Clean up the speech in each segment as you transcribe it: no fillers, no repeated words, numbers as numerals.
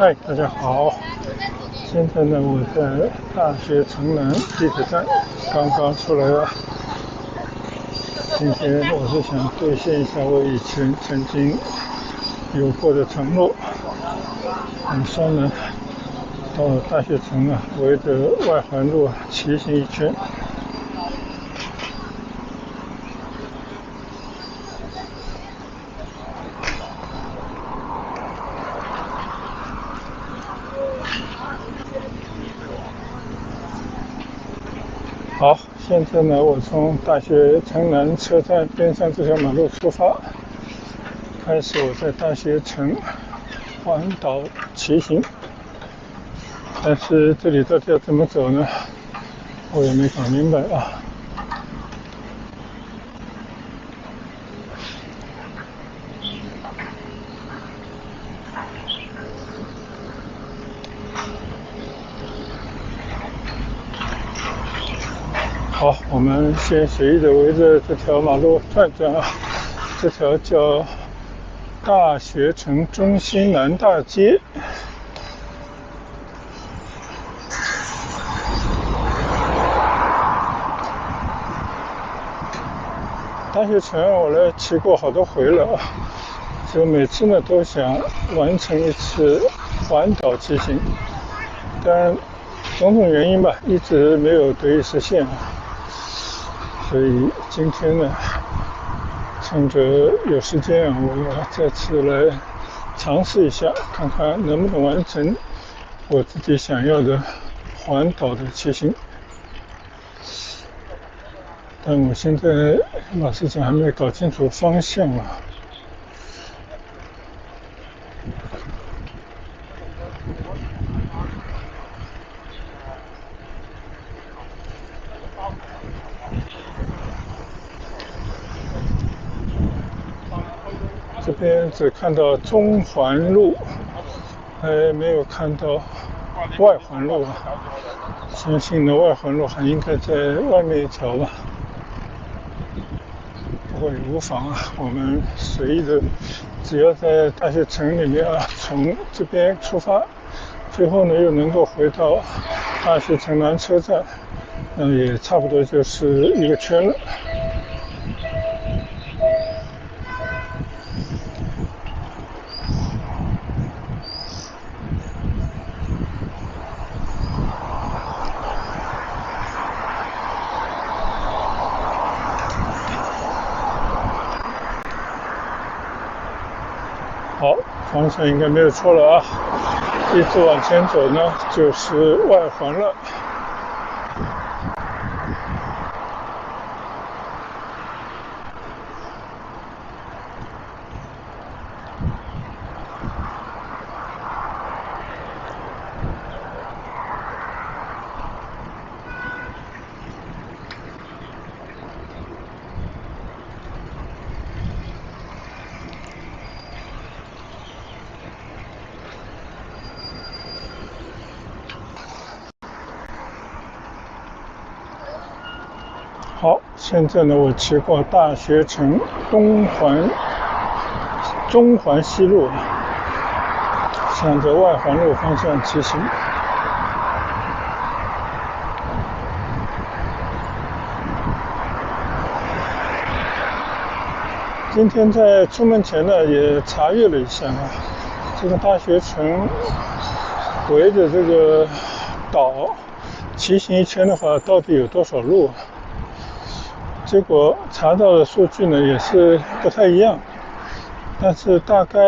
嗨，大家好。现在呢，我在大学城南地铁站，刚刚出来了。今天我是想兑现一下我以前曾经有过的承诺，怎么说呢？到大学城啊，围着外环路骑行一圈。好，现在呢，我从大学城南车站边上这条马路出发，开始我在大学城环岛骑行。但是这里到底要怎么走呢？我也没搞明白啊。好，我们先随意的围着这条马路转转啊。这条叫大学城中心南大街。大学城我来骑过好多回了啊，就每次呢都想完成一次环岛骑行，但种种原因吧，一直没有得以实现啊。所以今天呢，趁着有时间，我再次来尝试一下，看看能不能完成我自己想要的环岛的骑行。但我现在老实讲还没搞清楚方向啊。这边只看到中环路，还没有看到外环路啊。相信呢，外环路还应该在外面一条吧。不过也无妨啊，我们随意的，只要在大学城里面啊，从这边出发，最后呢又能够回到大学城南车站，那也差不多就是一个圈了。好，方向应该没有错了啊！一直往前走呢，就是外环了。好，现在呢，我骑过大学城中环西路，向着外环路方向骑行。今天在出门前呢，也查阅了一下啊，这个大学城围着这个岛骑行一圈的话，到底有多少路？结果查到的数据呢，也是不太一样，但是大概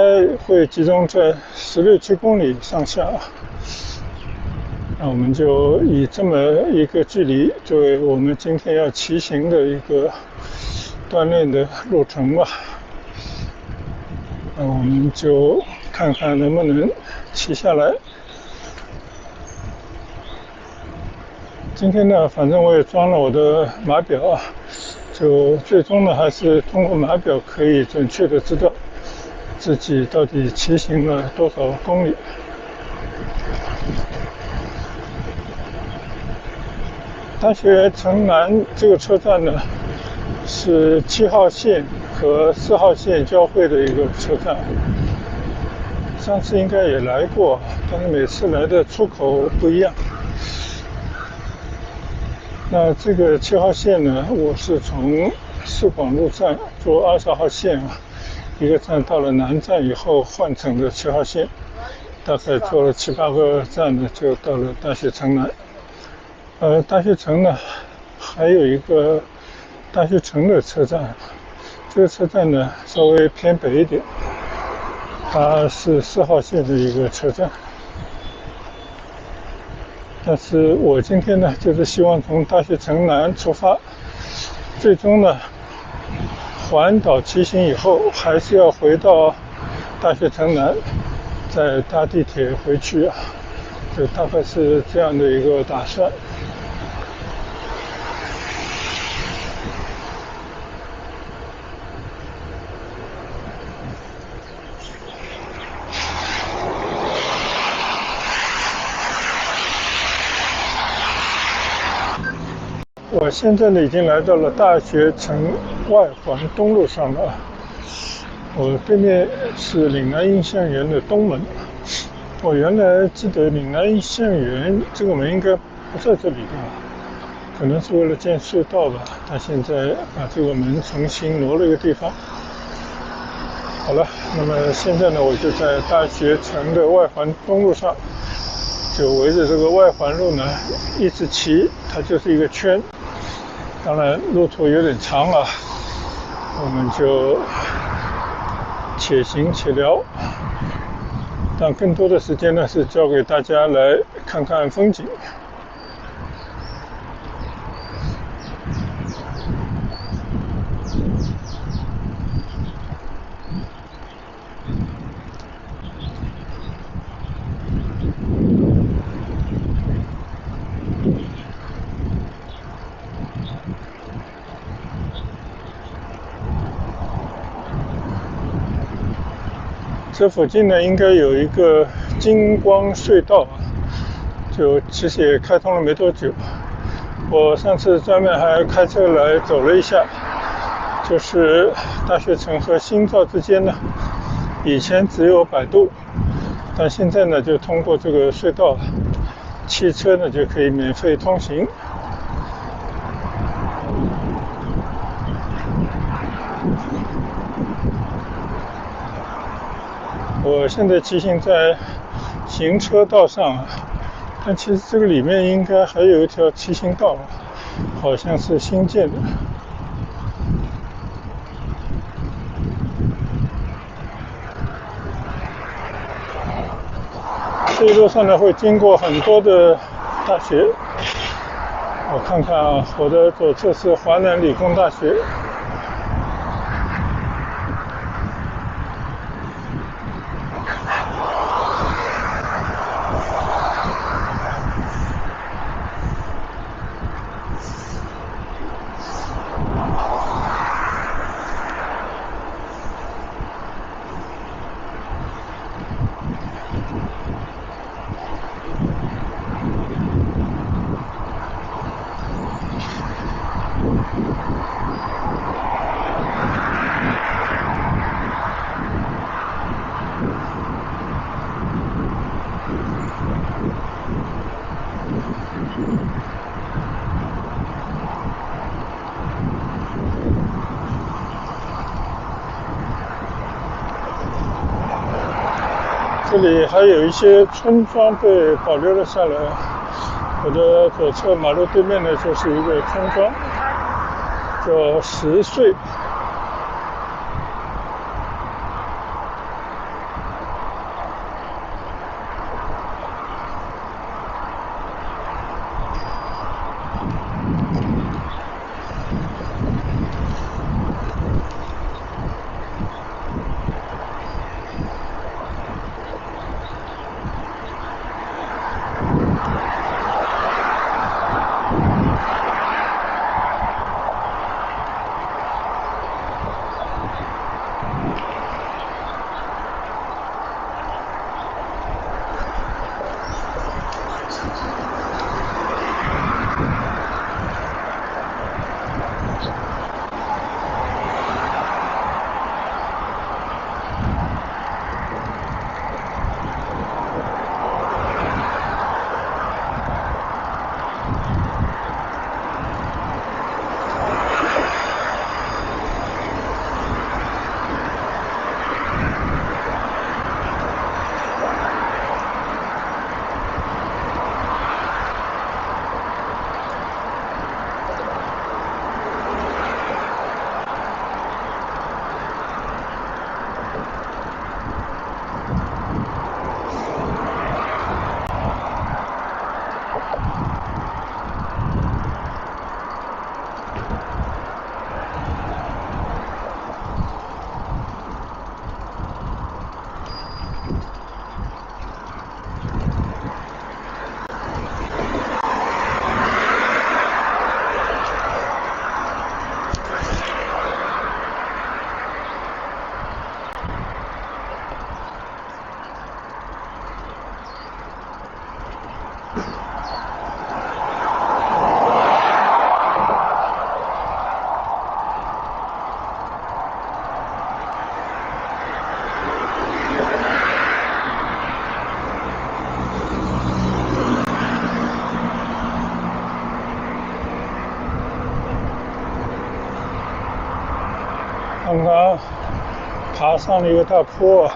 会集中在16、17公里上下。那我们就以这么一个距离作为我们今天要骑行的一个锻炼的路程吧。那我们就看看能不能骑下来。今天呢，反正我也装了我的码表啊，就最终呢还是通过码表可以准确的知道自己到底骑行了多少公里。大学城南这个车站呢，是7号线和4号线交汇的一个车站，上次应该也来过，但是每次来的出口不一样。那这个7号线呢，我是从市广路站坐20号线啊，一个站到了南站以后换乘的7号线，大概坐了7、8个站呢，就到了大学城南。大学城呢，还有一个大学城的车站，这个车站呢稍微偏北一点，它是4号线的一个车站。但是我今天呢，就是希望从大学城南出发，最终呢，环岛骑行以后，还是要回到大学城南，再搭地铁回去啊，就大概是这样的一个打算。我现在呢已经来到了大学城外环东路上了，我对面是岭南印象园的东门。我原来记得岭南印象园这个门应该不在这里的，可能是为了建隧道吧，他现在把这个门重新挪了一个地方。好了，那么现在呢，我就在大学城的外环东路上，就围着这个外环路呢一直骑，它就是一个圈。当然路途有点长啊，我们就且行且聊，但更多的时间呢是交给大家来看看风景。这附近呢应该有一个金光隧道，就其实也开通了没多久。我上次专门还开车来走了一下，就是大学城和新造之间呢，以前只有摆渡，但现在呢就通过这个隧道，汽车呢就可以免费通行。我现在骑行在行车道上，但其实这个里面应该还有一条骑行道，好像是新建的。这一路上呢会经过很多的大学，我看看啊，我的左侧是华南理工大学。这里还有一些村庄被保留了下来。我的左侧马路对面呢就是一个村庄，叫10岁。上了一个大坡啊，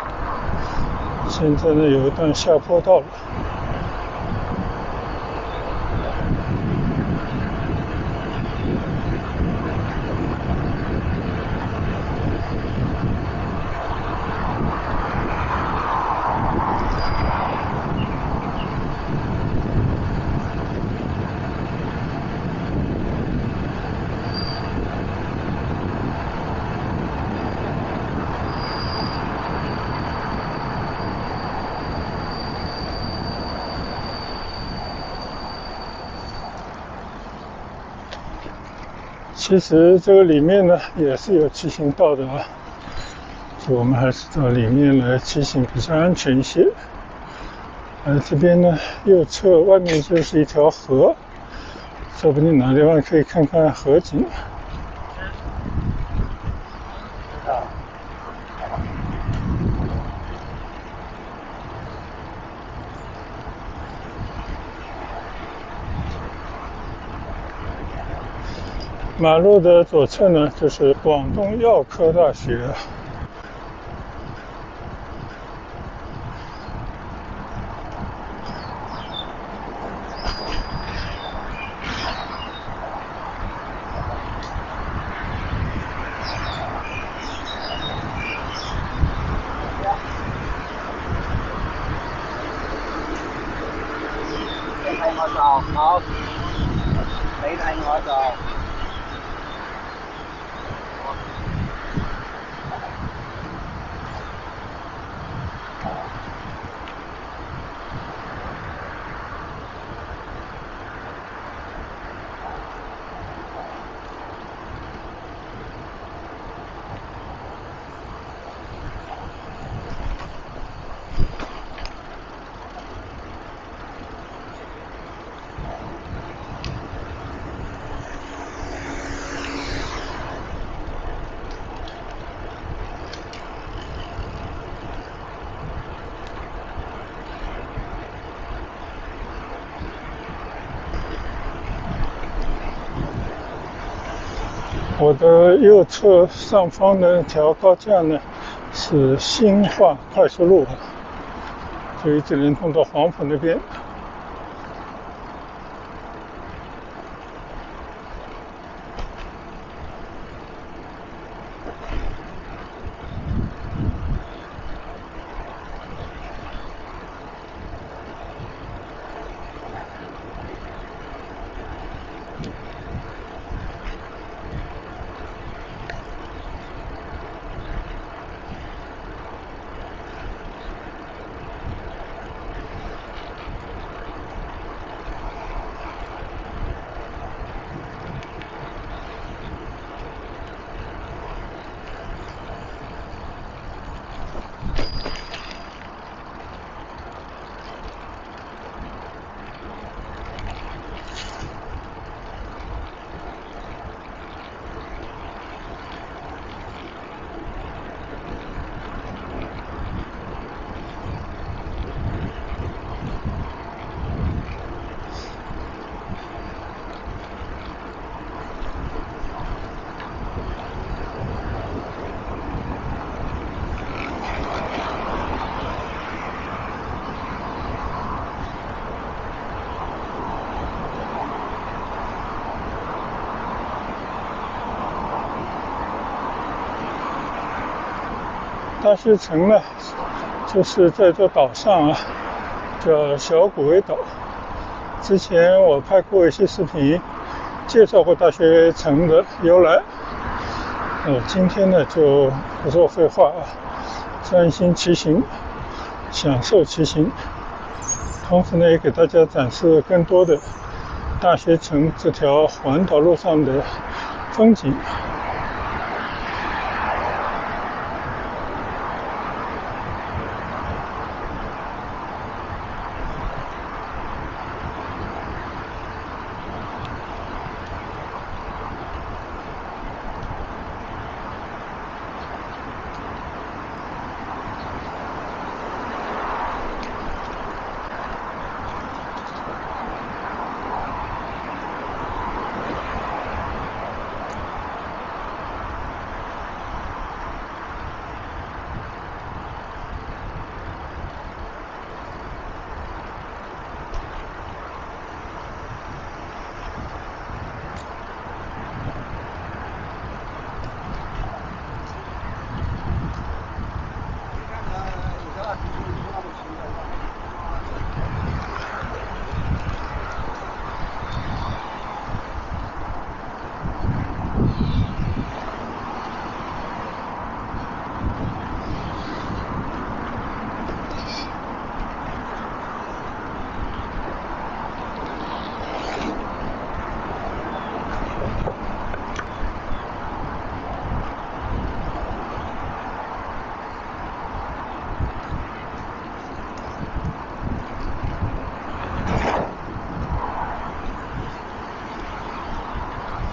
现在呢有一段下坡道了。其实这个里面呢也是有骑行道的啊，我们还是到里面来骑行比较安全一些。这边呢右侧外面就是一条河，说不定哪地方可以看看河景。马路的左侧呢就是广东药科大学。好，你睇我做。我的右侧上方的那条高架呢是新化快速路，就一直连通到黄埔那边。大学城呢，就是在这岛上啊，叫小古威岛。之前我拍过一些视频，介绍过大学城的由来。今天呢就不说废话啊，专心骑行，享受骑行，同时呢也给大家展示更多的大学城这条环岛路上的风景。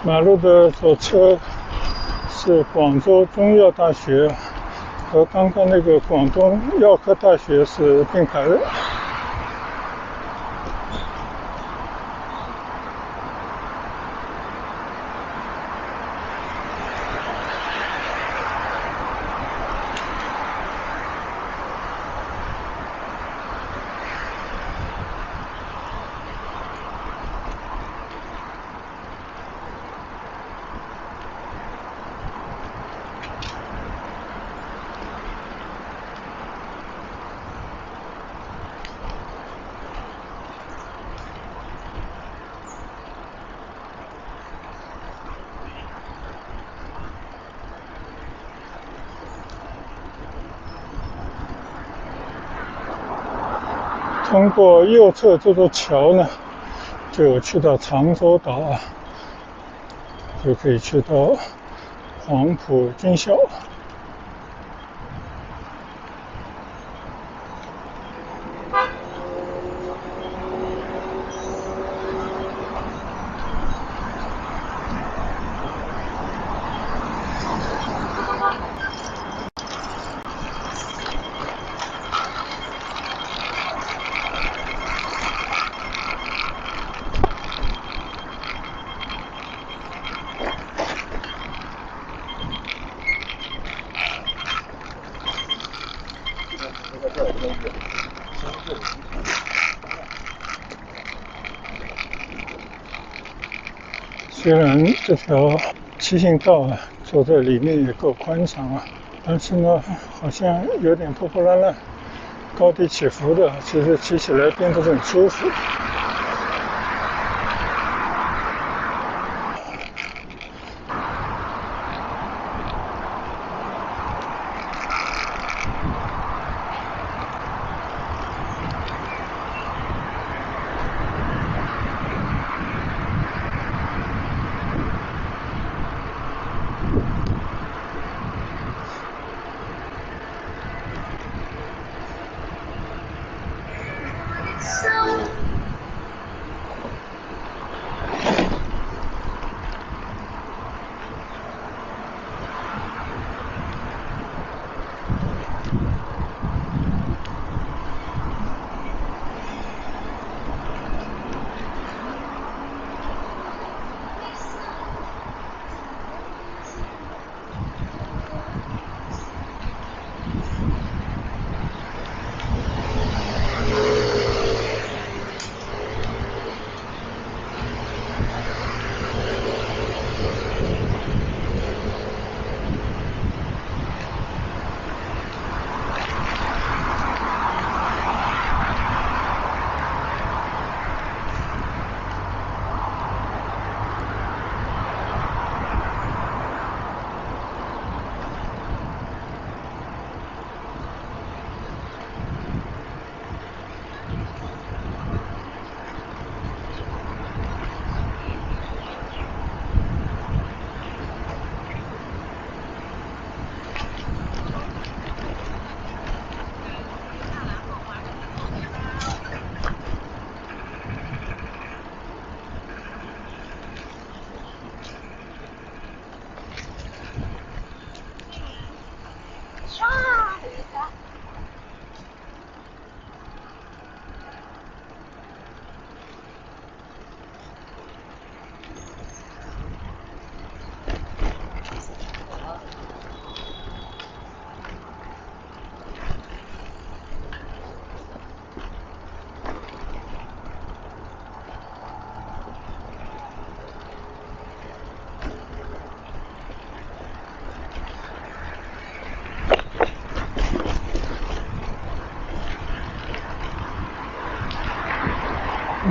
马路的左侧是广州中药大学，和刚刚那个广东药科大学是并排的。通过右侧这座桥呢，就去到常州岛啊，就可以去到黄埔军校。虽然这条骑行道啊，走在里面也够宽敞啊，但是呢，好像有点破破烂烂，高低起伏的，其实骑起来并不是很舒服。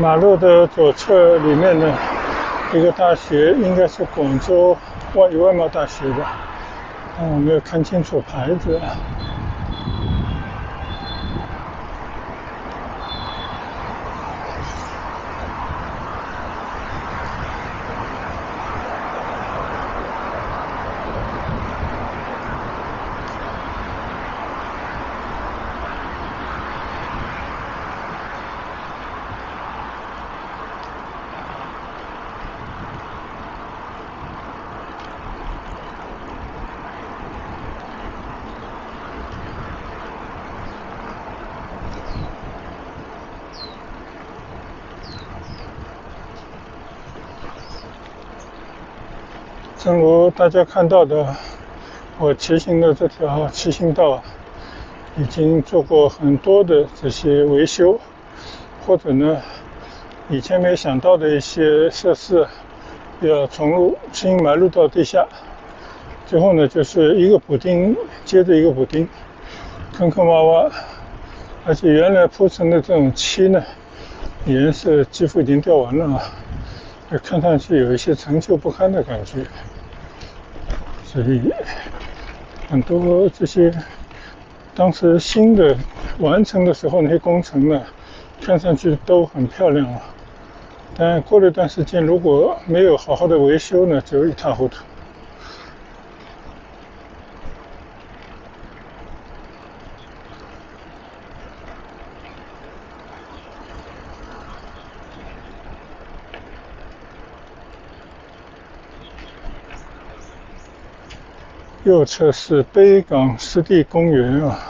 马路的左侧里面的一个大学，应该是广州外贸大学吧，但我没有看清楚牌子啊。正如大家看到的，我骑行的这条骑行道已经做过很多的这些维修，或者呢，以前没想到的一些设施要重入，新埋入到地下。最后呢，就是一个补丁接着一个补丁，坑坑洼洼，而且原来铺成的这种漆呢，颜色几乎已经掉完了，看上去有一些陈旧不堪的感觉。所以很多这些当时新的完成的时候那些工程呢，看上去都很漂亮了，但过了一段时间如果没有好好的维修呢，就一塌糊涂。右侧是北港湿地公园啊。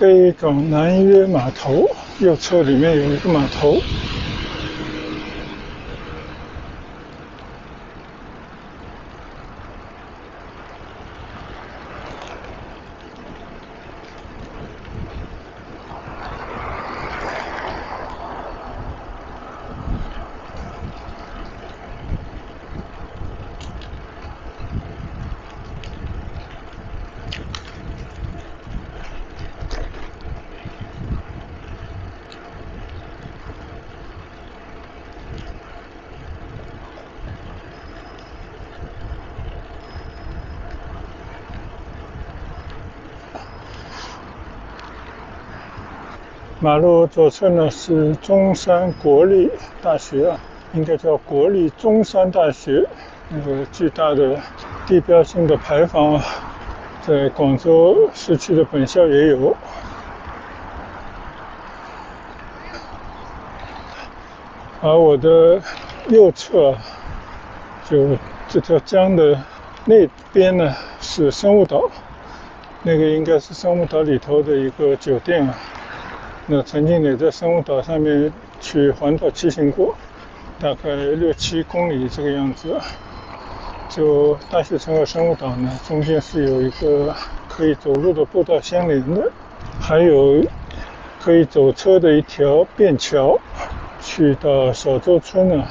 北港南约码头右侧里面有一个码头。马路左侧呢是中山国立大学啊，应该叫国立中山大学，那个巨大的地标性的牌坊啊，在广州市区的本校也有。而我的右侧，就这条江的那边呢是生物岛，那个应该是生物岛里头的一个酒店啊。那曾经也在生物岛上面去环岛骑行过，大概6-7公里这个样子。就大学城和生物岛呢，中间是有一个可以走路的步道相连的，还有可以走车的一条便桥，去到小洲村呢。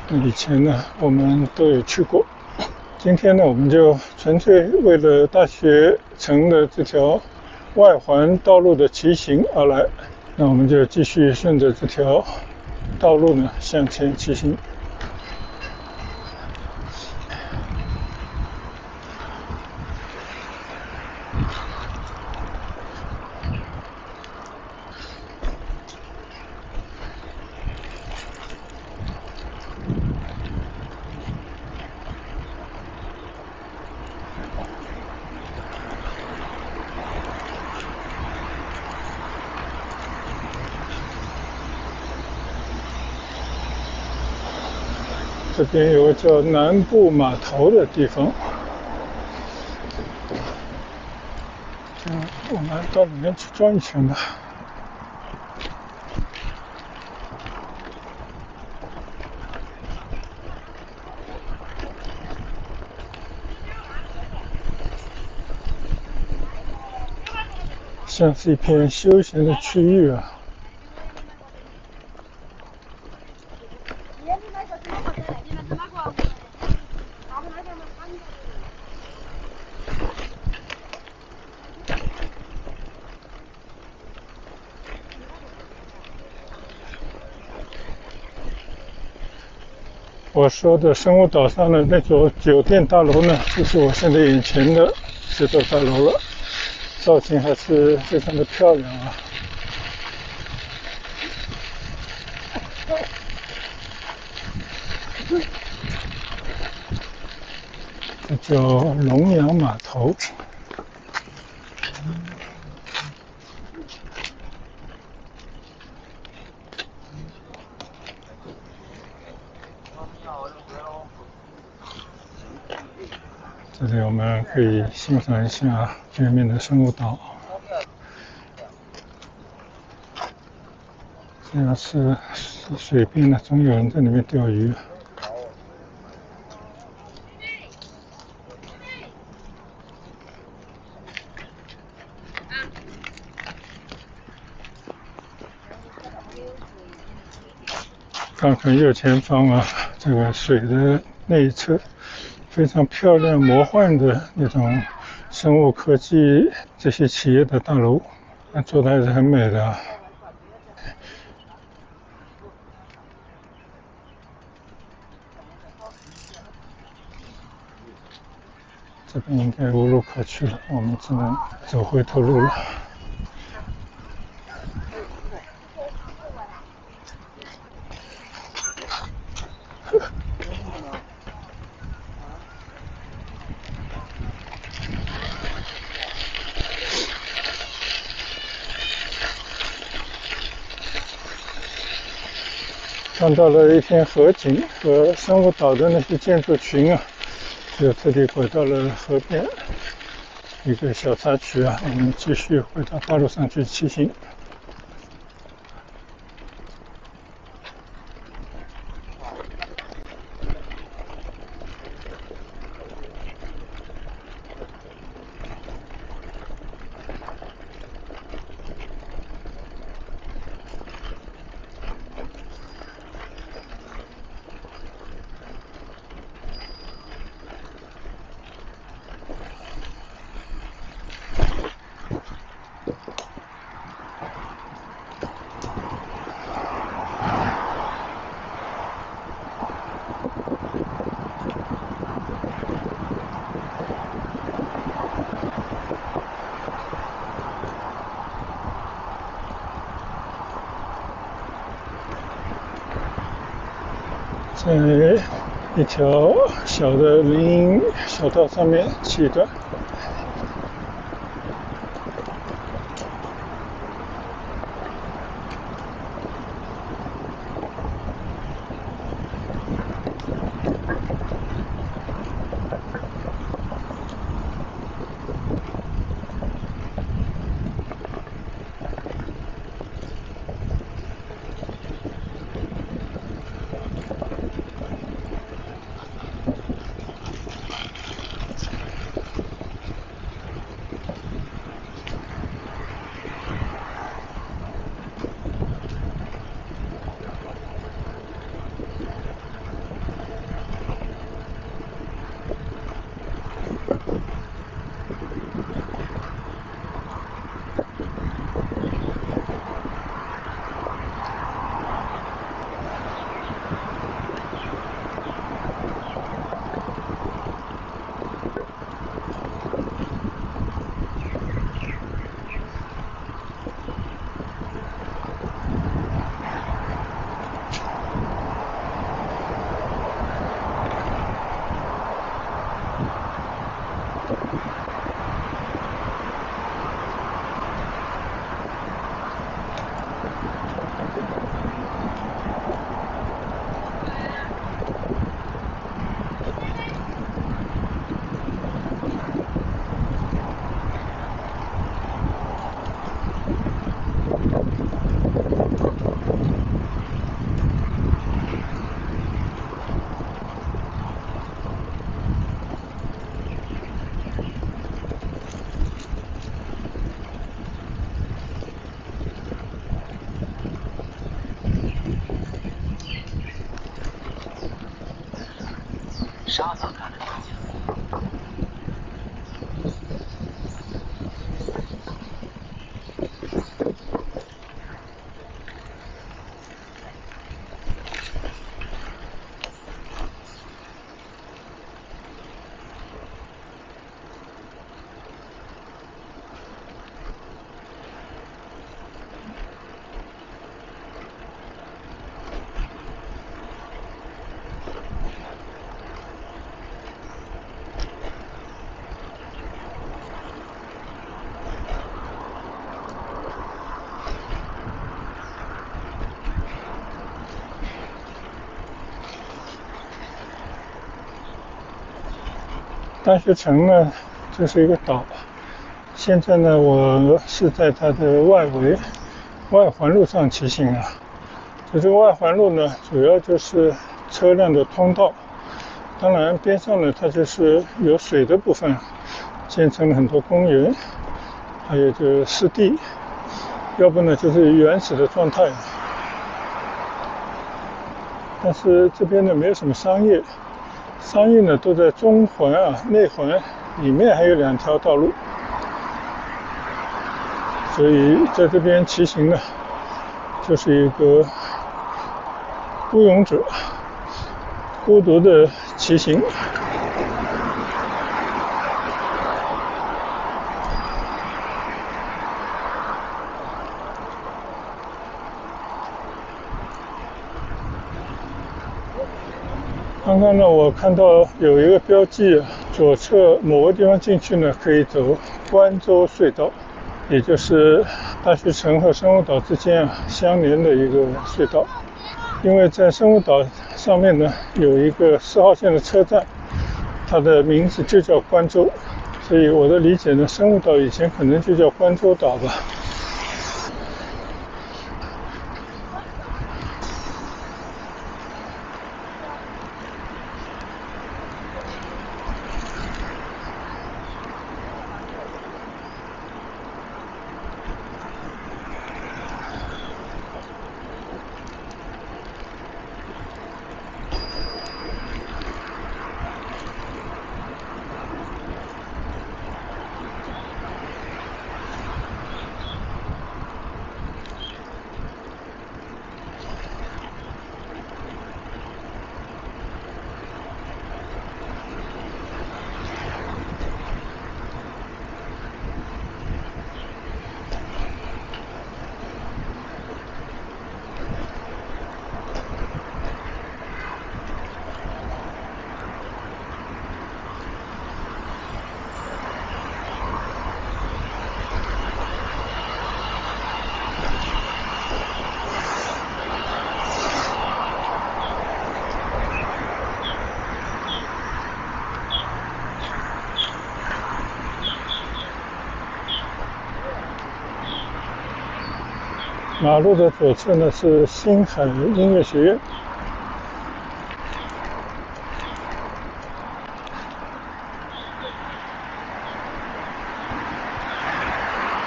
以前呢，我们都有去过。今天呢，我们就纯粹为了大学城的这条外环道路的骑行而来。那我们就继续顺着这条道路呢向前骑行。这边有个叫南部码头的地方，我们到里面去转一圈吧。像是一片休闲的区域啊。我说的生物岛上的那座酒店大楼呢，就是我现在眼前的这座大楼了，造型还是非常的漂亮啊。这叫龙阳码头。这里我们可以欣赏一下对面的生物岛。这要是水边呢，总有人在里面钓鱼。看看右前方啊，这个水的那一侧，非常漂亮、魔幻的那种生物科技这些企业的大楼，做的还是很美的啊。这边应该无路可去了，我们只能走回头路了。看到了一片河景和生物岛的那些建筑群啊，就特地拐到了河边一个小插曲啊，我们继续回到大路上去骑行。在一条小的林荫小道上面骑的。大学城呢，这是一个岛。现在呢，我是在它的外围外环路上骑行啊。这个外环路呢，主要就是车辆的通道。当然，边上呢，它就是有水的部分，建成了很多公园，还有这湿地，要不呢就是原始的状态。但是这边呢，没有什么商业。商业呢都在中环啊、内环里面还有2条道路，所以在这边骑行呢，就是一个孤勇者，孤独的骑行。刚刚呢，我看到有一个标记，左侧某个地方进去呢，可以走关州隧道，也就是大学城和生物岛之间相连的一个隧道。因为在生物岛上面呢，有一个4号线的车站，它的名字就叫关州，所以我的理解呢，生物岛以前可能就叫关州岛吧。马路的左侧呢是星海音乐学院。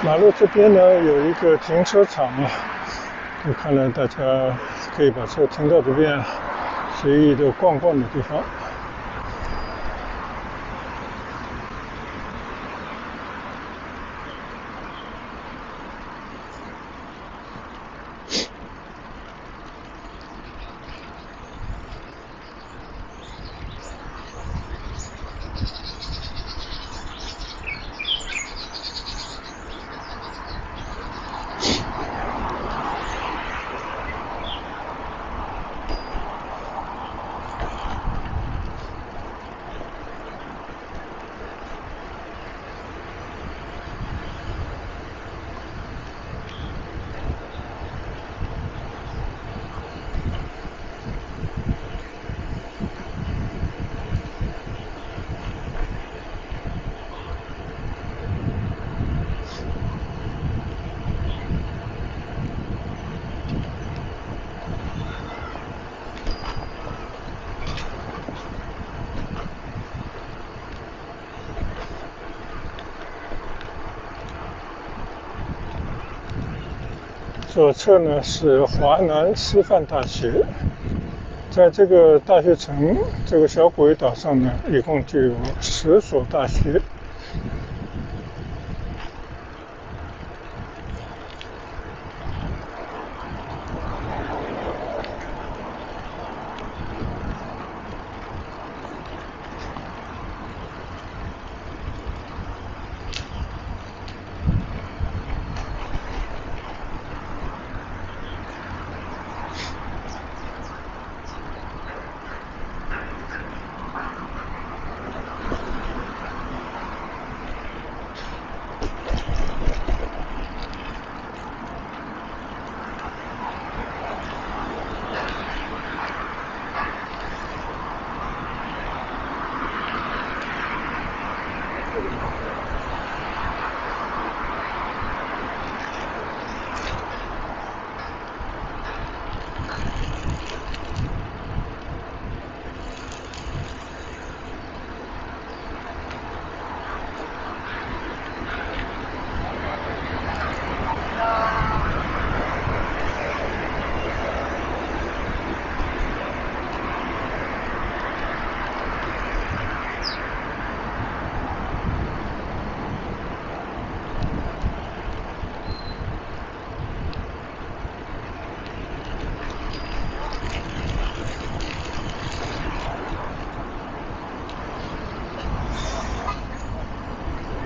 马路这边呢有一个停车场啊，就看来大家可以把车停到这边，随意的逛逛的地方。左侧呢是华南师范大学。在这个大学城这个小鬼岛上呢，一共就有10所大学。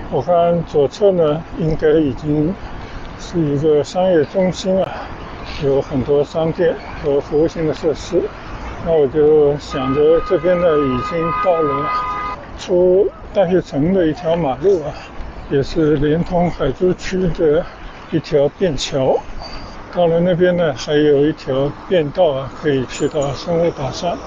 我看左侧呢，应该已经是一个商业中心了，有很多商店和服务性的设施。那我就想着这边呢，已经到了出大学城的一条马路啊，也是连通海珠区的一条便桥。到了那边呢，还有一条便道啊，可以去到生物岛上。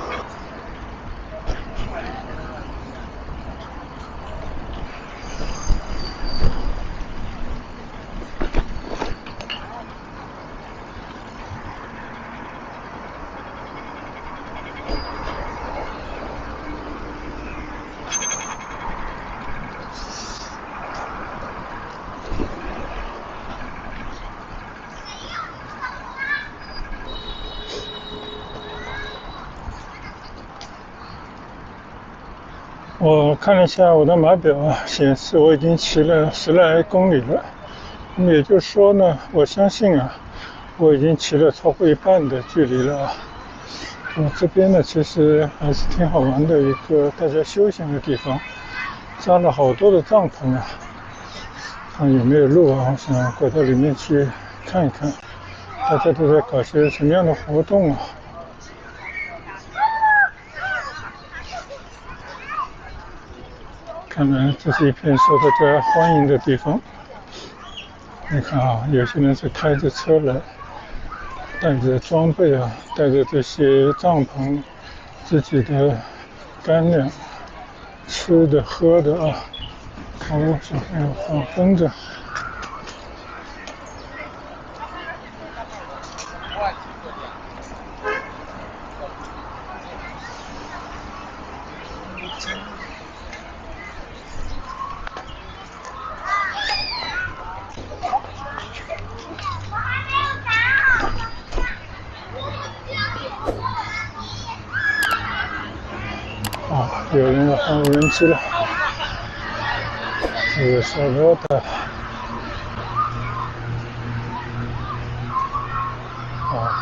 我看了一下我的码表啊，显示我已经骑了10来公里了。那么也就是说呢，我相信啊，我已经骑了超过一半的距离了啊。这边呢，其实还是挺好玩的一个大家休闲的地方，扎了好多的帐篷啊。看有没有路啊，我想过到里面去看一看，大家都在搞些什么样的活动啊。看来这是一片受大家欢迎的地方。你看啊，有些人是开着车来，带着装备啊，带着这些帐篷、自己的干粮、吃的喝的啊，屋上还有放风筝。有人要换无人机了，这个塑料的。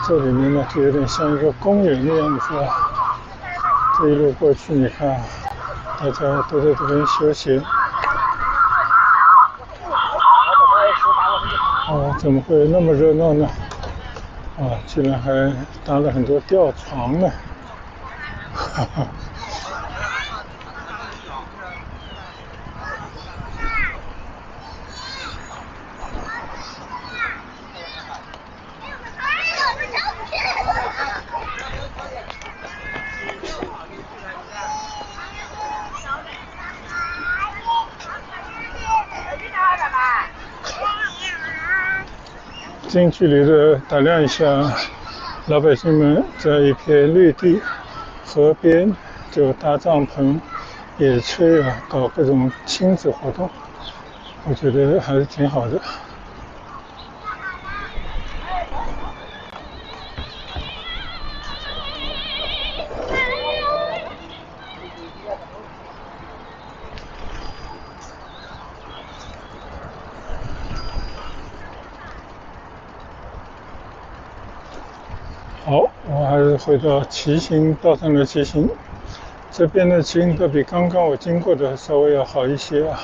这里面呢就有点像一个公园的样子啊。这一路过去，你看，大家都在这边休闲。怎么会那么热闹呢？居然还搭了很多吊床呢，哈哈。近距离的打量一下老百姓们在一片绿地、河边就搭帐篷、野炊啊，搞各种亲子活动，我觉得还是挺好的。好，我还是回到骑行道上的骑行。这边的骑行道比刚刚我经过的稍微要好一些啊。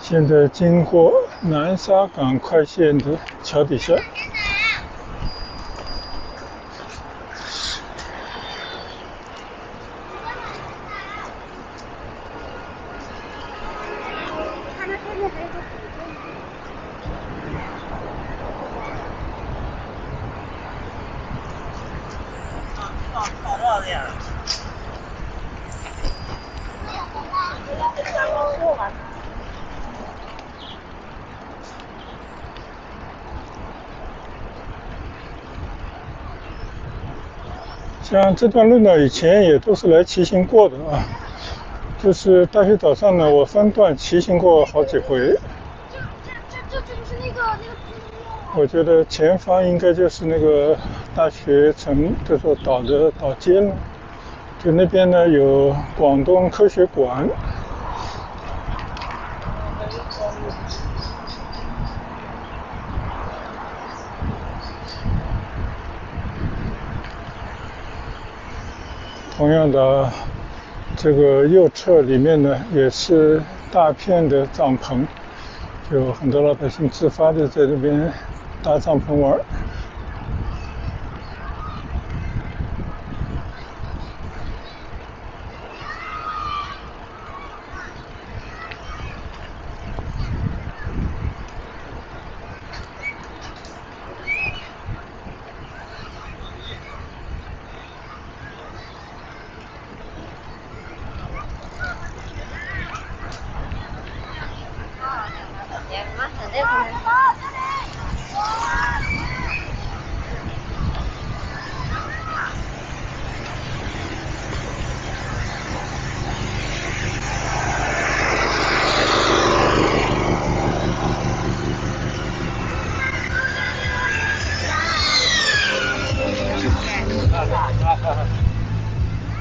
现在经过南沙港快线的桥底下。像这段路呢，以前也都是来骑行过的啊。就是大学岛上呢，我分段骑行过好几回。这不是那个。我觉得前方应该就是那个大学城这座岛的岛尖了。就那边呢有广东科学馆。同样的，这个右侧里面呢也是大片的帐篷，有很多老百姓自发的在这边搭帐篷玩。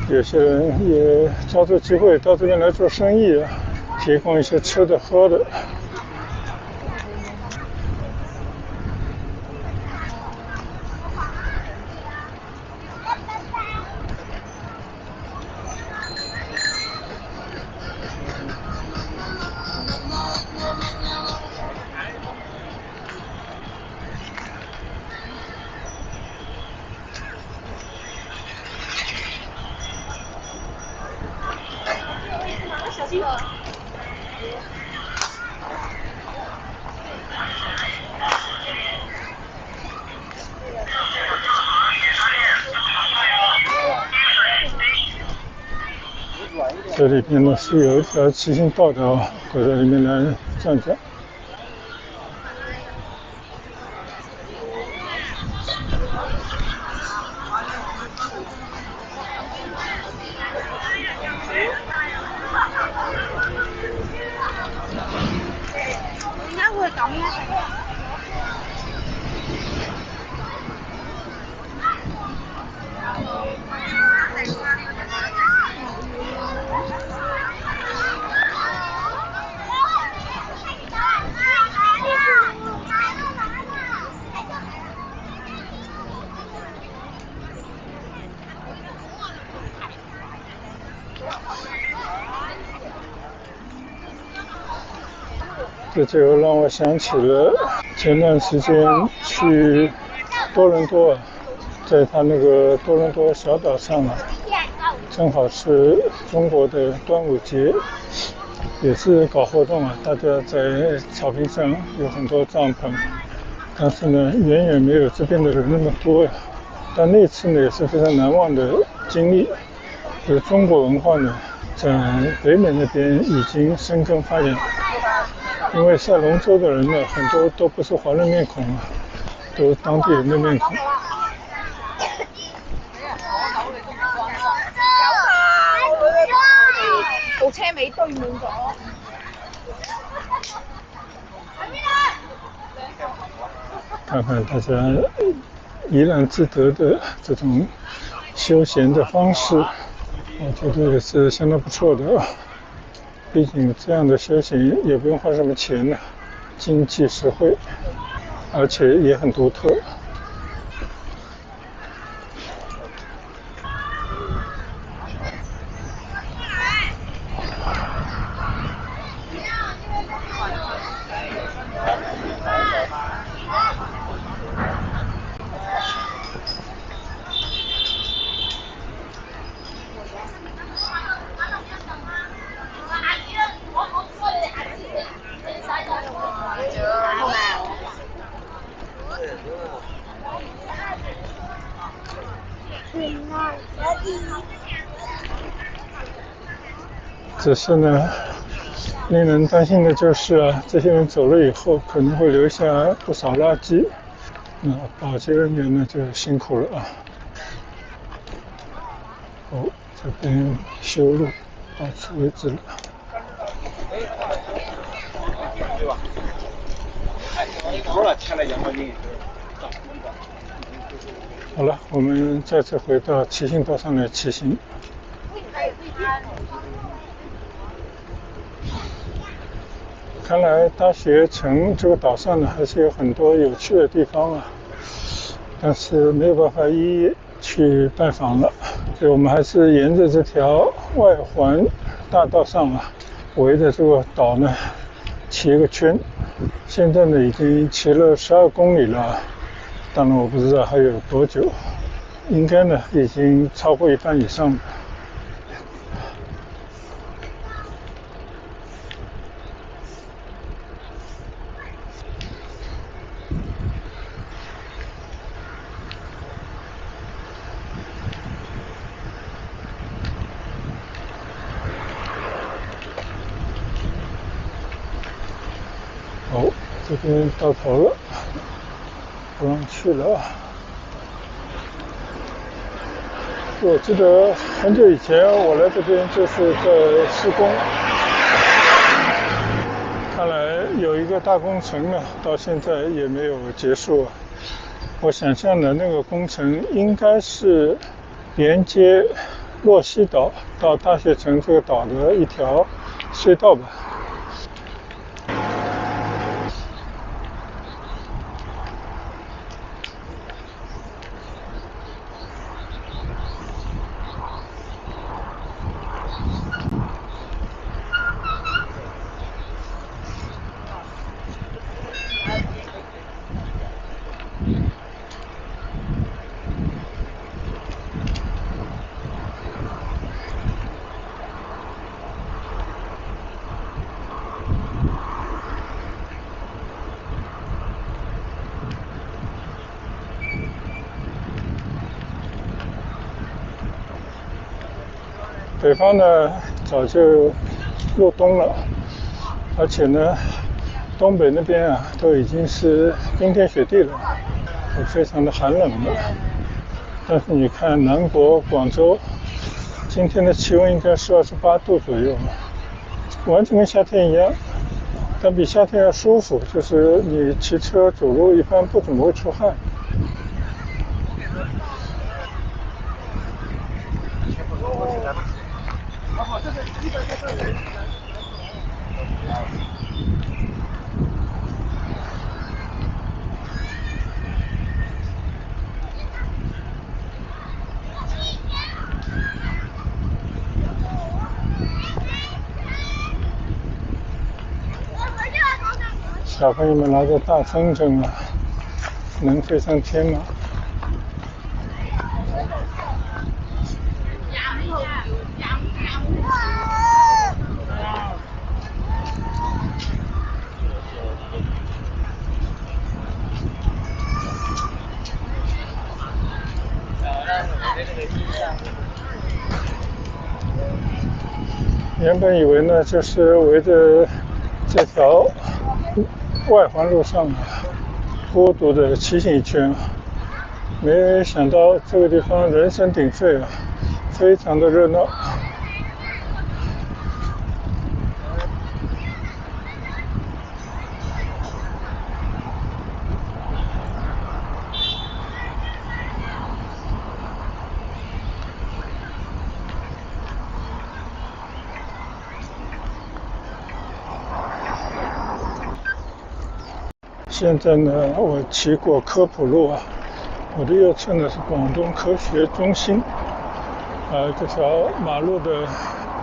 有些人也抓住机会到这边来做生意啊，提供一些吃的喝的。小心！这里边呢是有一条骑行道的啊，可以在里面来转转。應該會咁咧。这就让我想起了前段时间去多伦多啊，在他那个多伦多小岛上啊，正好是中国的端午节，也是搞活动啊，大家在草坪上有很多帐篷，但是呢，远远没有这边的人那么多呀。但那次呢，也是非常难忘的经历。就是中国文化呢，在北美那边已经生根发芽。因为下龙舟的人呢，很多都不是华人面孔啊，都是当地人的面孔。部車尾堆滿咗。看看大家怡然自得的这种休闲的方式，我觉得也是相当不错的啊。毕竟这样的休闲也不用花什么钱呢，经济实惠。而且也很独特。只是呢，令人担心的就是啊，这些人走了以后可能会留下不少垃圾，那保洁人员呢就辛苦了啊。哦，这边修路到此为止了。好了，我们再次回到骑行道上来骑行。看来大学城这个岛上呢，还是有很多有趣的地方啊，但是没有办法一一去拜访了，所以我们还是沿着这条外环大道上啊，围着这个岛呢骑一个圈。现在呢已经骑了12公里了，当然我不知道还有多久，应该呢已经超过一半以上了。哦，这边到头了，不让去了。我记得很久以前我来这边就是在施工，看来有一个大工程呢，到现在也没有结束。我想象的那个工程应该是连接洛西岛到大学城这个岛的一条隧道吧。北方呢早就入冬了，而且呢东北那边啊都已经是冰天雪地了，非常的寒冷了。但是你看南国广州今天的气温应该是28度左右，完全跟夏天一样，但比夏天要舒服，就是你骑车走路一般不怎么会出汗。小朋友们拿着大风筝啊，能飞上天吗？原本以为呢，就是围着这条外环路上啊，孤独的骑行一圈，没想到这个地方人声鼎沸啊，非常的热闹。现在呢，我骑过科普路啊，我的右侧呢是广东科学中心，这条马路的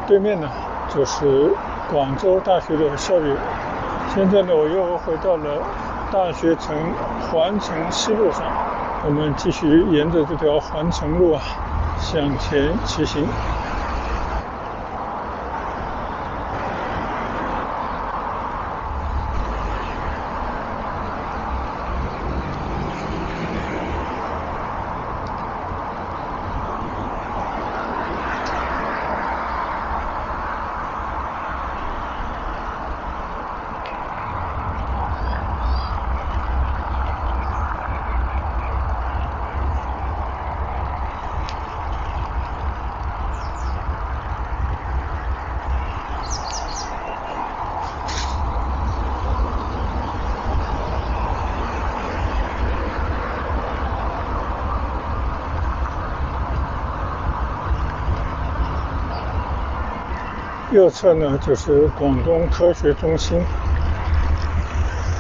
对面呢就是广州大学的校园。现在呢，我又回到了大学城环城西路上，我们继续沿着这条环城路啊向前骑行。右侧呢就是广东科学中心，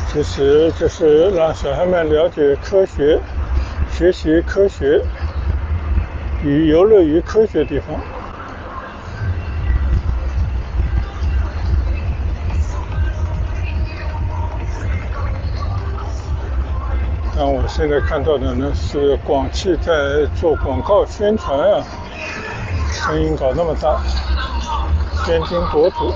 其实就是让小孩们了解科学、学习科学与游乐于科学地方。但我现在看到的呢是广汽在做广告宣传啊，声音搞那么大，喧宾夺主。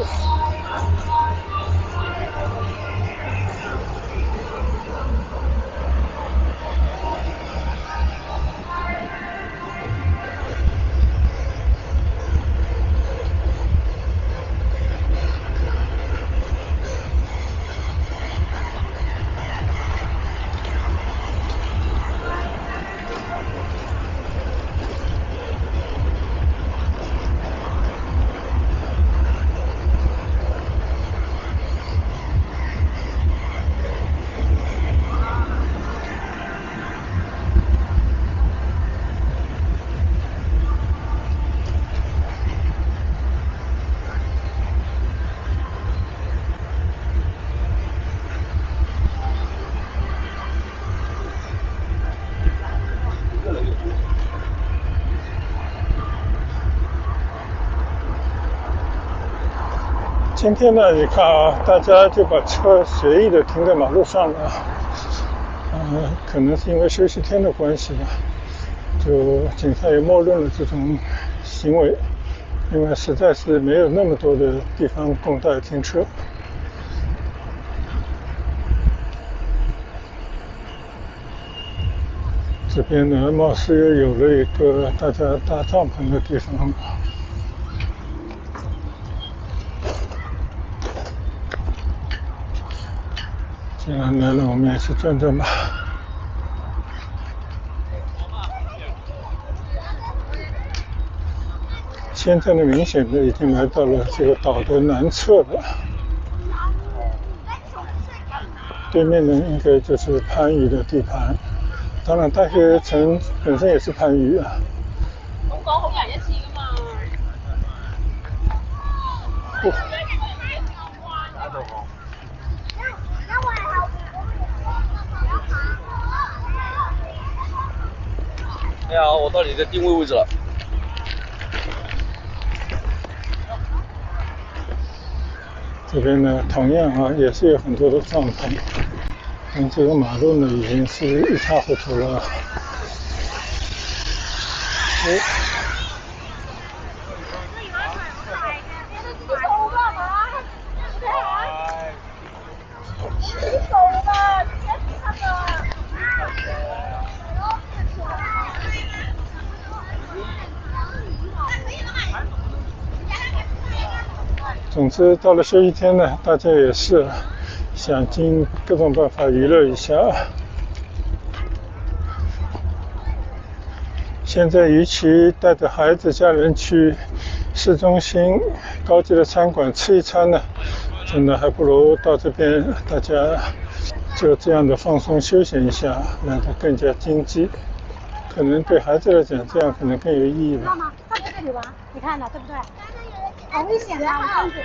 今天呢，你看啊，大家就把车随意的停在马路上了，可能是因为休息天的关系吧，就警察也默认了这种行为，因为实在是没有那么多的地方供大家停车。这边呢，貌似又有了一个大家搭帐篷的地方。既然来了，我们也去转转吧。现在呢，明显的已经来到了这个岛的南侧了。对面呢，应该就是番禺的地盘。当然，大学城本身也是番禺啊。你好，我到你的定位位置了。这边呢，同样啊，也是有很多的帐篷。这个马路呢，已经是一塌糊涂了。总之，到了休息天呢，大家也是想尽各种办法娱乐一下。现在与其带着孩子家人去市中心高级的餐馆吃一餐呢，真的还不如到这边大家就这样的放松休闲一下，来得更加经济。可能对孩子来讲，这样可能更有意义吧。妈妈，他在这里玩，你看的对不对？好危险啊！我上去。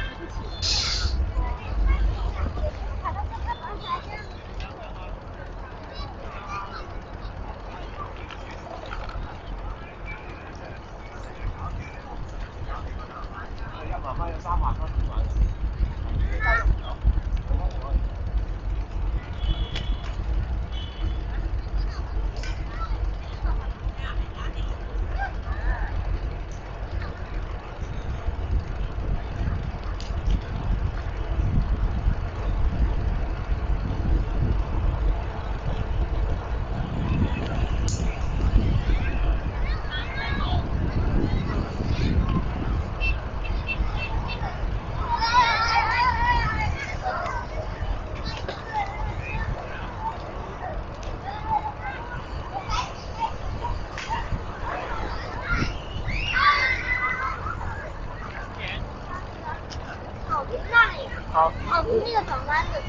好，那个转弯的。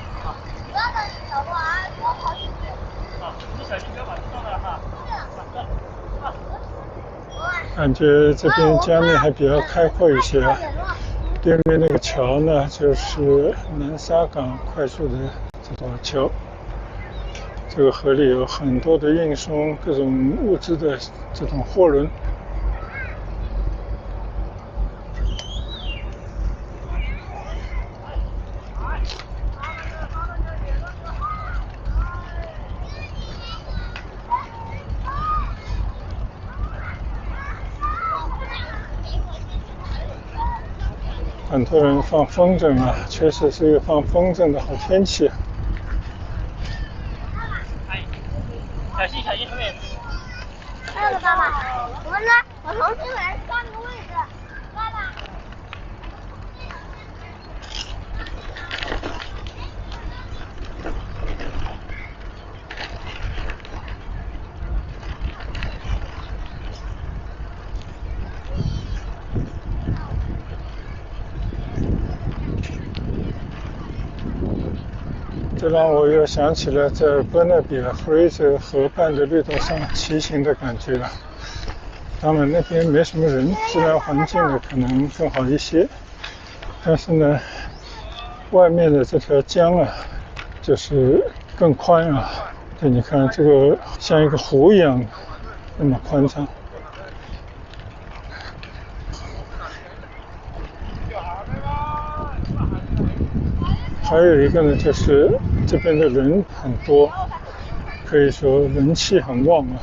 不要等小路啊，多跑几步。好，你小心不要把车撞了哈。感觉这边江面还比较开阔一些。对面那个桥呢，就是南沙港快速的这座桥。这个河里有很多的运送各种物资的这种货轮。很多人放风筝啊，确实是一个放风筝的好天气。小心小心后面。那个爸爸，我们呢？我重新来换个位置，爸爸。这让我又想起了在伯纳比尔弗雷泽河畔的绿道上骑行的感觉了。当然那边没什么人，自然环境呢可能更好一些，但是呢，外面的这条江啊，就是更宽啊。对，你看这个像一个湖一样，那么宽敞。还有一个呢，就是这边的人很多，可以说人气很旺啊。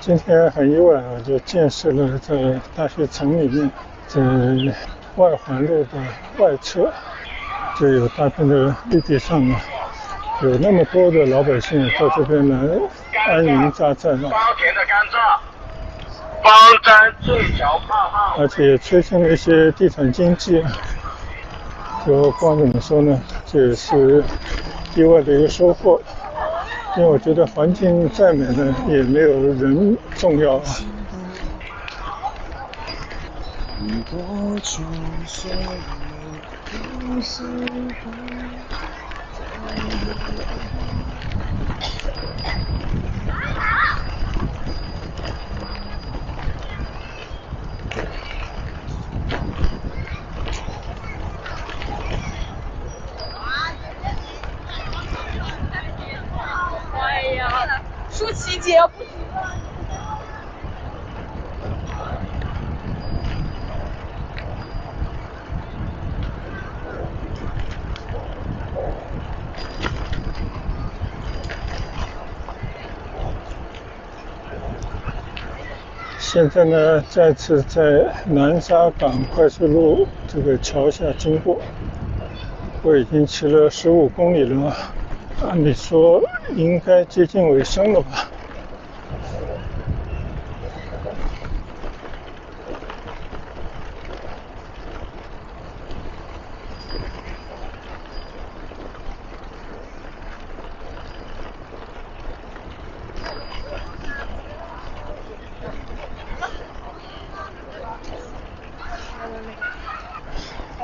今天很意外啊，就见识了在大学城里面，在外环路的外侧，就有大片的绿地上啊，有那么多的老百姓到这边来安营扎寨啊。包田的甘蔗，方沾坠桥泡号，而且也催生了一些地产经济啊。就光怎么说呢，这也是意外的一个收获。因为我觉得环境再美呢，也没有人重要啊。哎呀，舒淇姐不行了。现在呢，再次在南沙港快速路这个桥下经过，我已经骑了15公里了，按理说应该接近尾声了吧。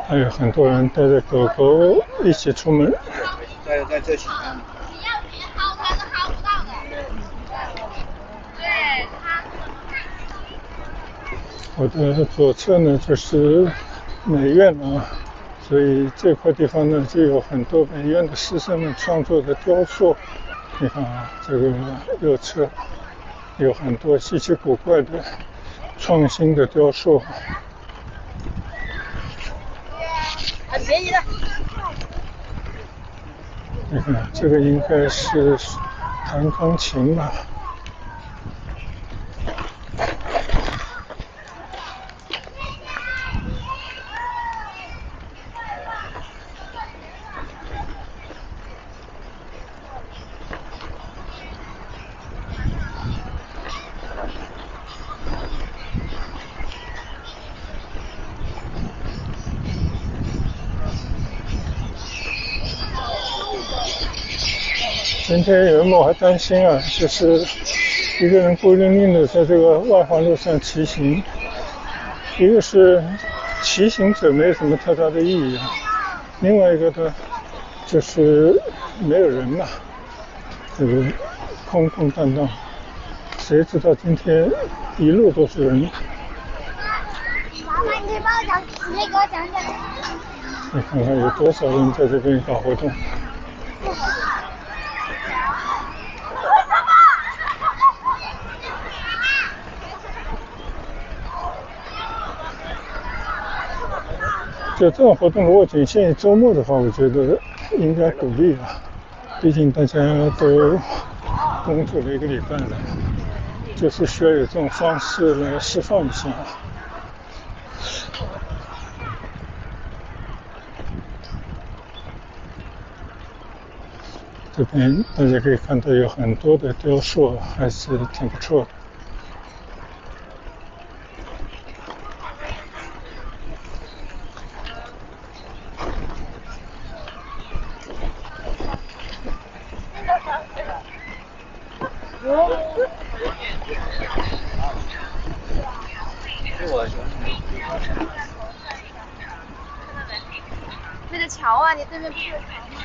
还有很多人带着狗狗一起出门。在这前面。你要去薅它是薅不到的。对，它。我的左侧呢就是美院啊，所以这块地方呢就有很多美院的师生们创作的雕塑。你看啊，这个右侧有很多稀奇古怪的创新的雕塑。很便宜的。你看，这个应该是弹钢琴吧。今天有人我还担心啊，就是一个人孤零零的在这个外环路上骑行，一个是骑行者没有什么太大的意义啊，另外一个呢就是没有人嘛，这个空空荡荡，谁知道今天一路都是人。麻烦你可以帮我讲，你可以给我讲讲。你看看有多少人在这边搞活动。就这种活动，如果仅限于周末的话，我觉得应该鼓励啊。毕竟大家都工作了1个礼拜了，就是需要有这种方式来释放一下。这边大家可以看到有很多的雕塑，还是挺不错的。那个桥啊，你对面不是有桥吗？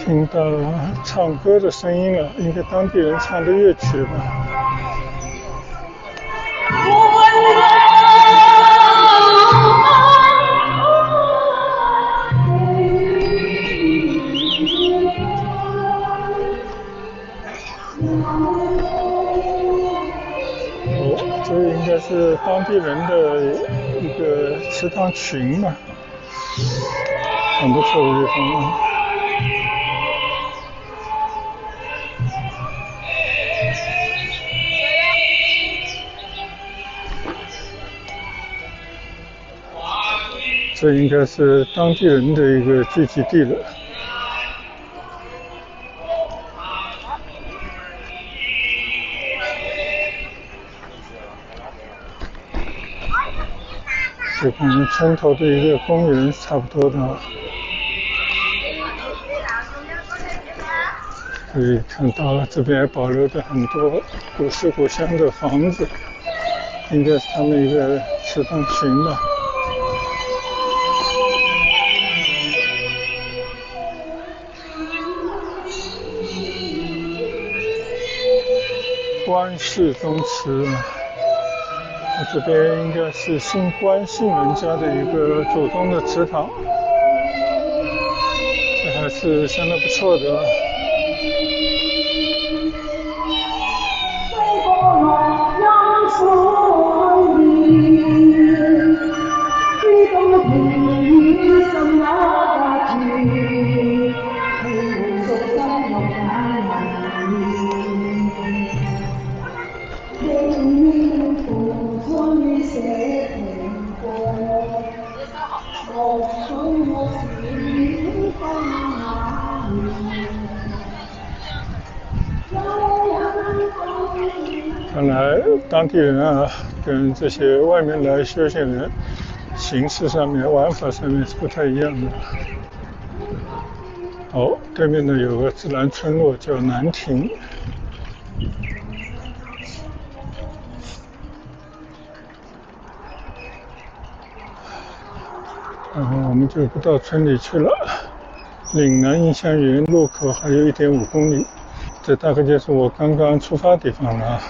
听到唱歌的声音了，应该当地人唱的乐曲吧。这应该是当地人的一个池塘群吧，很不错的地方啊。这应该是当地人的一个聚集地了。就跟村头的一个公园差不多的，可以看到这边保留着很多古色古香的房子，应该是他们一个池塘群吧。关氏宗祠，这边应该是姓关姓人家的一个祖宗的祠堂，这还是相当不错的。看来当地人啊，跟这些外面来休闲人，形式上面、玩法上面是不太一样的。哦，对面呢有个自然村落叫南亭。然后我们就不到村里去了。岭南印象园路口还有1.5公里，这大概就是我刚刚出发的地方了。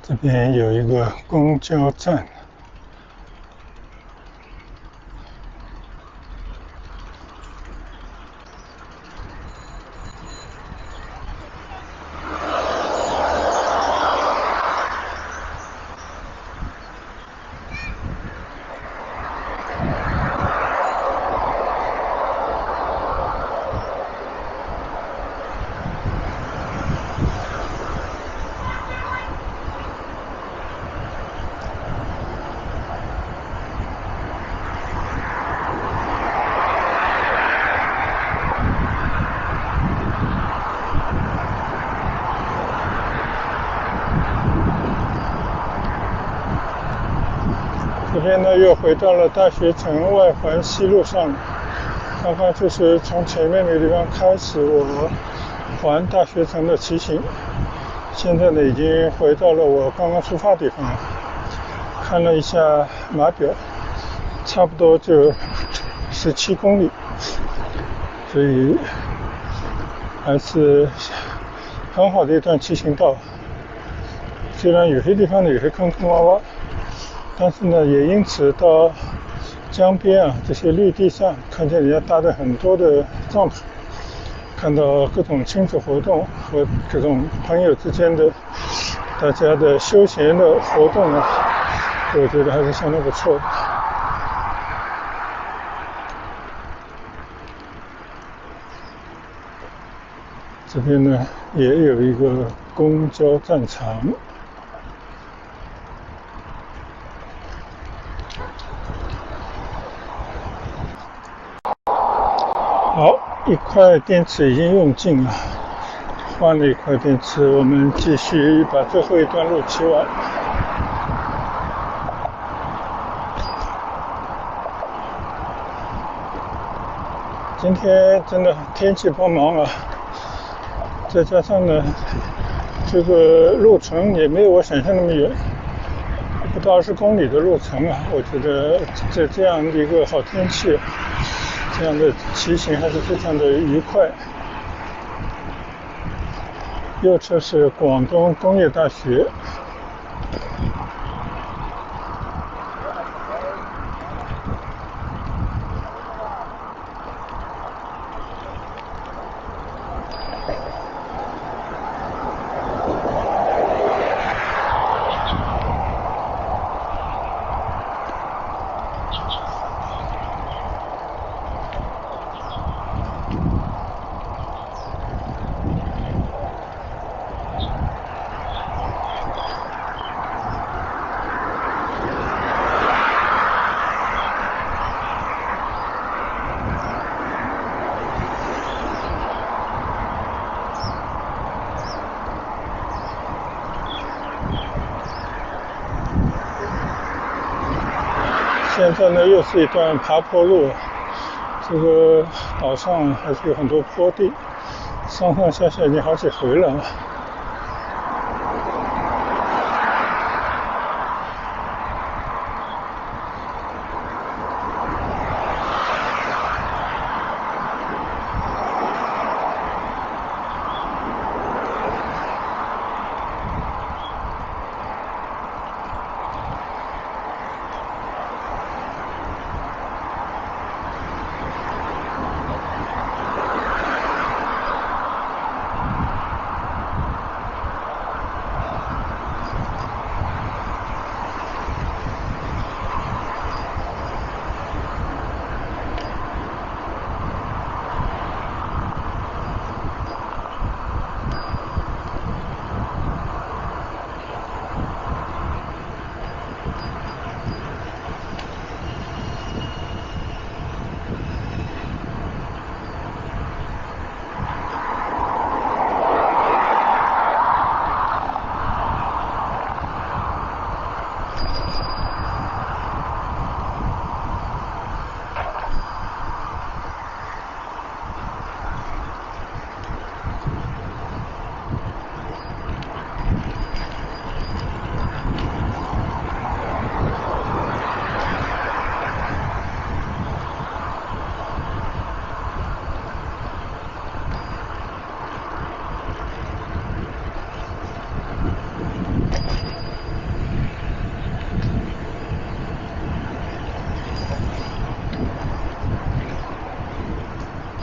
这边有一个公交站。边呢又回到了大学城外环西路上，刚刚就是从前面那个地方开始我环大学城的骑行，现在呢已经回到了我刚刚出发地方了。看了一下码表，差不多就17公里，所以还是很好的一段骑行道。虽然有些地方呢有些坑坑洼洼，但是呢也因此到江边啊这些绿地上看见人家搭的很多的帐篷，看到各种亲子活动和各种朋友之间的大家的休闲的活动啊，我觉得还是相当不错的。这边呢也有一个公交站场。好，一块电池已经用尽了，换了一块电池，我们继续把最后一段路骑完。今天真的天气帮忙啊，再加上呢这个路程也没有我想象那么远，不到20公里的路程啊，我觉得在这样的一个好天气，这样的骑行还是非常的愉快。右侧是广东工业大学。现在呢又是一段爬坡路，这个岛上还是有很多坡地，上上下下已经好几回了。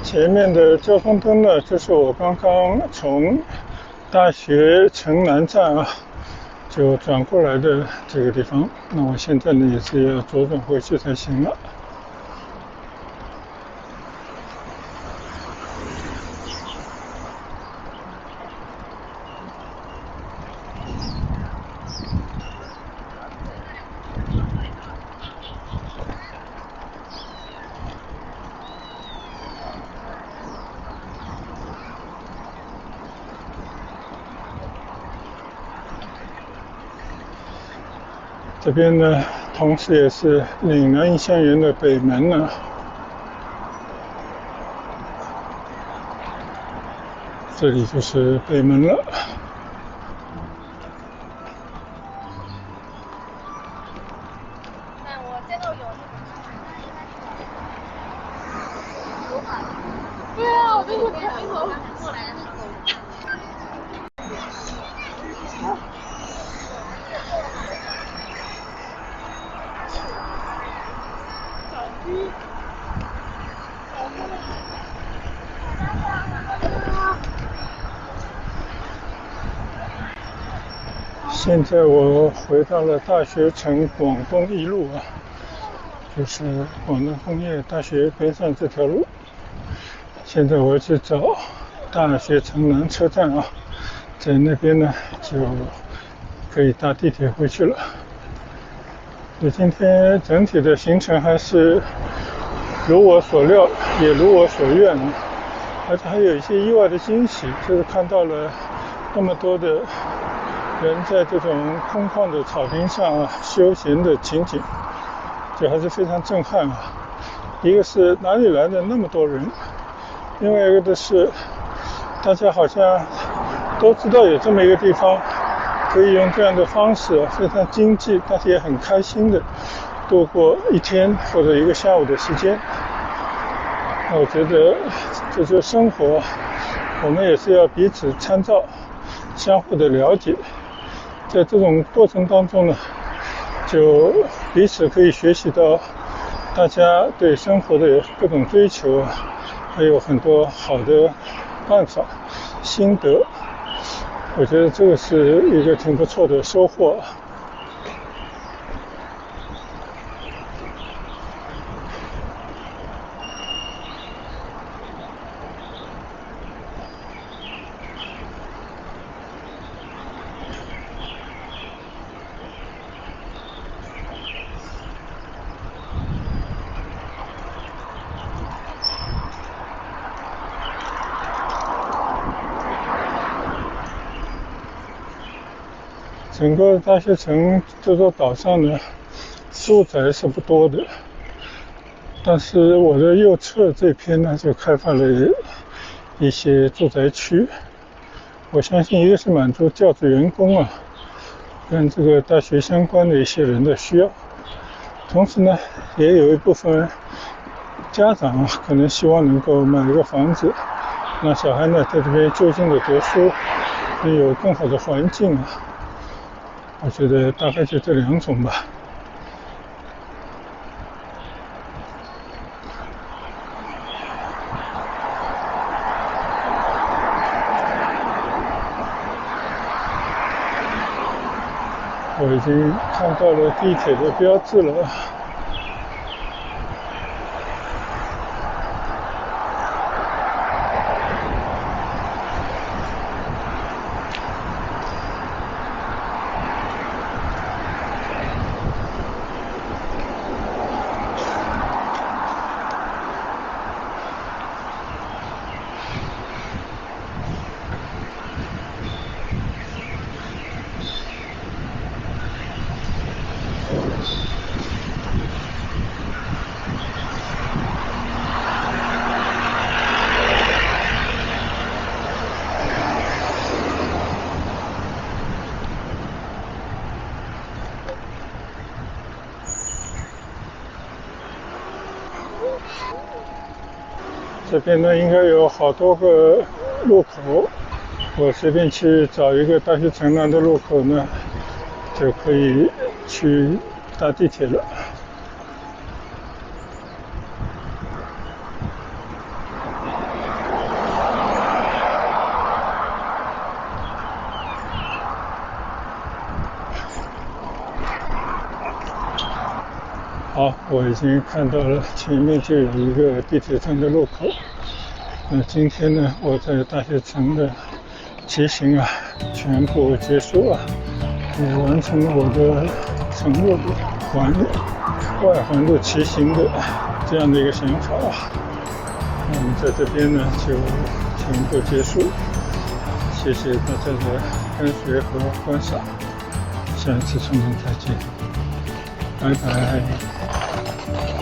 前面的交通灯呢，就是我刚刚从大学城南站啊就转过来的这个地方。那我现在呢也是要左转回去才行了。这边呢，同时也是岭南印象园的北门呢。这里就是北门了。我这都有对啊，我这是看过来的。现在我回到了大学城广东一路啊，就是广东工业大学边上这条路。现在我要去找大学城南车站啊，在那边呢就可以搭地铁回去了。所以今天整体的行程还是如我所料，也如我所愿啊，而且还有一些意外的惊喜，就是看到了那么多的人在这种空旷的草坪上休闲的情景，这还是非常震撼啊！一个是哪里来的那么多人，另外一个的是大家好像都知道有这么一个地方可以用这样的方式非常经济，但是也很开心的度过一天或者一个下午的时间。那我觉得这就是生活，我们也是要彼此参照，相互的了解，在这种过程当中呢，就彼此可以学习到大家对生活的各种追求，还有很多好的办法、心得。我觉得这个是一个挺不错的收获。整个大学城这座岛上呢，住宅是不多的，但是我的右侧这片呢，就开发了一些住宅区。我相信一个是满足教职员工跟这个大学相关的一些人的需要，同时呢，也有一部分家长可能希望能够买一个房子，让小孩呢在这边就近的读书，能有更好的环境我觉得大概就这两种吧。我已经看到了地铁的标志了。这边呢应该有好多个路口，我随便去找一个大学城南的路口呢，就可以去搭地铁了。好，我已经看到了，前面就有一个地铁站的路口。那今天呢，我在大学城的骑行全部结束也完成了我的承诺的外环路骑行的这样的一个想法那么在这边呢，就全部结束。谢谢大家的跟随和观赏，下一次重新再见。拜拜。